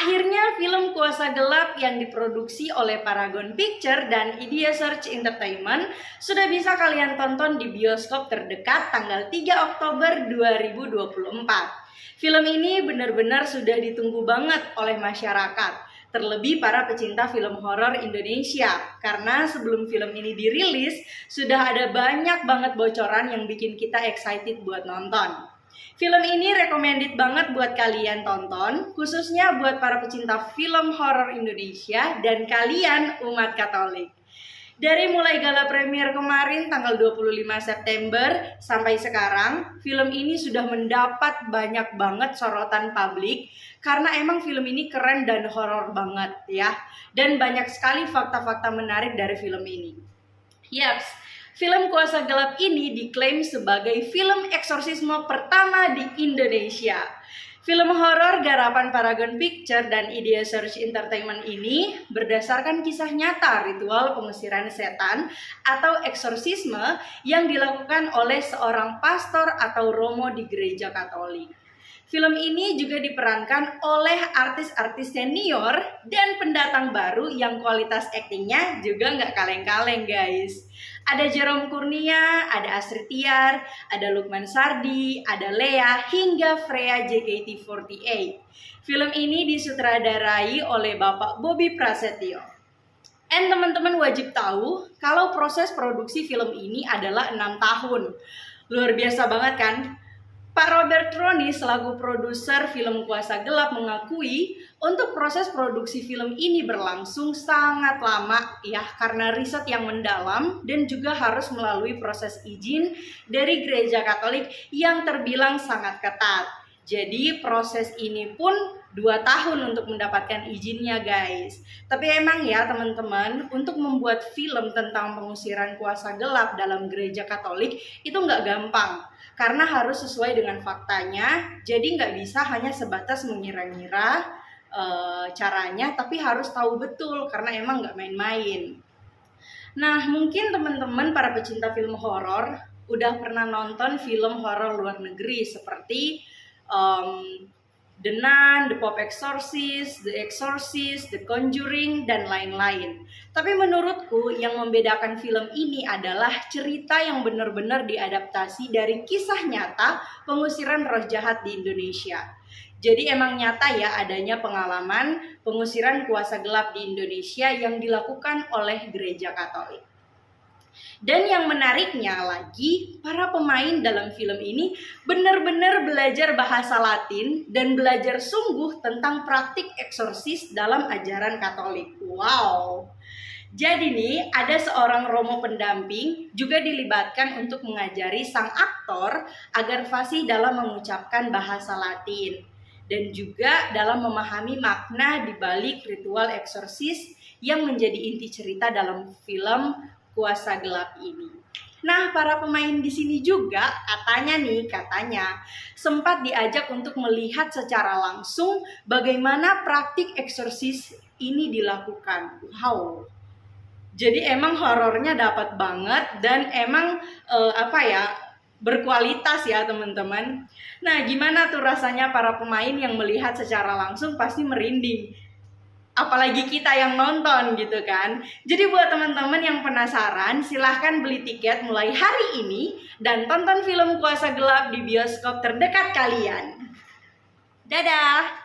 Akhirnya film Kuasa Gelap yang diproduksi oleh Paragon Picture dan Idea Search Entertainment sudah bisa kalian tonton di bioskop terdekat tanggal 3 Oktober 2024. Film ini benar-benar sudah ditunggu banget oleh masyarakat, terlebih para pecinta film horor Indonesia. Karena sebelum film ini dirilis, sudah ada banyak banget bocoran yang bikin kita excited buat nonton. Film ini recommended banget buat kalian tonton, khususnya buat para pecinta film horor Indonesia dan kalian umat Katolik. Dari mulai gala premier kemarin tanggal 25 September sampai sekarang, film ini sudah mendapat banyak banget sorotan publik karena emang film ini keren dan horor banget ya. Dan banyak sekali fakta-fakta menarik dari film ini. Yaps, film Kuasa Gelap ini diklaim sebagai film eksorsisme pertama di Indonesia. Film horor garapan Paragon Picture dan Idea Search Entertainment ini berdasarkan kisah nyata ritual pengusiran setan atau eksorsisme yang dilakukan oleh seorang pastor atau romo di gereja Katolik. Film ini juga diperankan oleh artis-artis senior dan pendatang baru yang kualitas aktingnya juga nggak kaleng-kaleng guys. Ada Jerome Kurnia, ada Astrid Tiar, ada Lukman Sardi, ada Lea, hingga Freya JKT48. Film ini disutradarai oleh Bapak Bobby Prasetyo. And teman-teman wajib tahu kalau proses produksi film ini adalah 6 tahun. Luar biasa banget kan? Pak Robert Roni selaku produser film Kuasa Gelap mengakui untuk proses produksi film ini berlangsung sangat lama ya karena riset yang mendalam dan juga harus melalui proses izin dari gereja Katolik yang terbilang sangat ketat. Jadi proses ini pun 2 tahun untuk mendapatkan izinnya guys. Tapi emang ya teman-teman, untuk membuat film tentang pengusiran kuasa gelap dalam gereja Katolik itu nggak gampang. Karena harus sesuai dengan faktanya, jadi nggak bisa hanya sebatas mengira-ngira caranya, tapi harus tahu betul karena emang nggak main-main. Nah mungkin teman-teman para pecinta film horor udah pernah nonton film horor luar negeri seperti The Nun, The Pope Exorcist, The Exorcist, The Conjuring, dan lain-lain. Tapi menurutku yang membedakan film ini adalah cerita yang benar-benar diadaptasi dari kisah nyata pengusiran roh jahat di Indonesia. Jadi emang nyata ya adanya pengalaman pengusiran kuasa gelap di Indonesia yang dilakukan oleh gereja Katolik. Dan yang menariknya lagi, para pemain dalam film ini benar-benar belajar bahasa Latin dan belajar sungguh tentang praktik eksorsis dalam ajaran Katolik. Wow! Jadi nih, ada seorang romo pendamping juga dilibatkan untuk mengajari sang aktor agar fasih dalam mengucapkan bahasa Latin dan juga dalam memahami makna di balik ritual eksorsis yang menjadi inti cerita dalam film Kuasa Gelap ini. Nah, para pemain di sini juga katanya sempat diajak untuk melihat secara langsung bagaimana praktik eksorsis ini dilakukan. Wow. Jadi emang horornya dapat banget dan emang berkualitas ya teman-teman. Nah, gimana tuh rasanya para pemain yang melihat secara langsung pasti merinding. Apalagi kita yang nonton gitu kan. Jadi buat teman-teman yang penasaran, silahkan beli tiket mulai hari ini dan tonton film Kuasa Gelap di bioskop terdekat kalian. Dadah!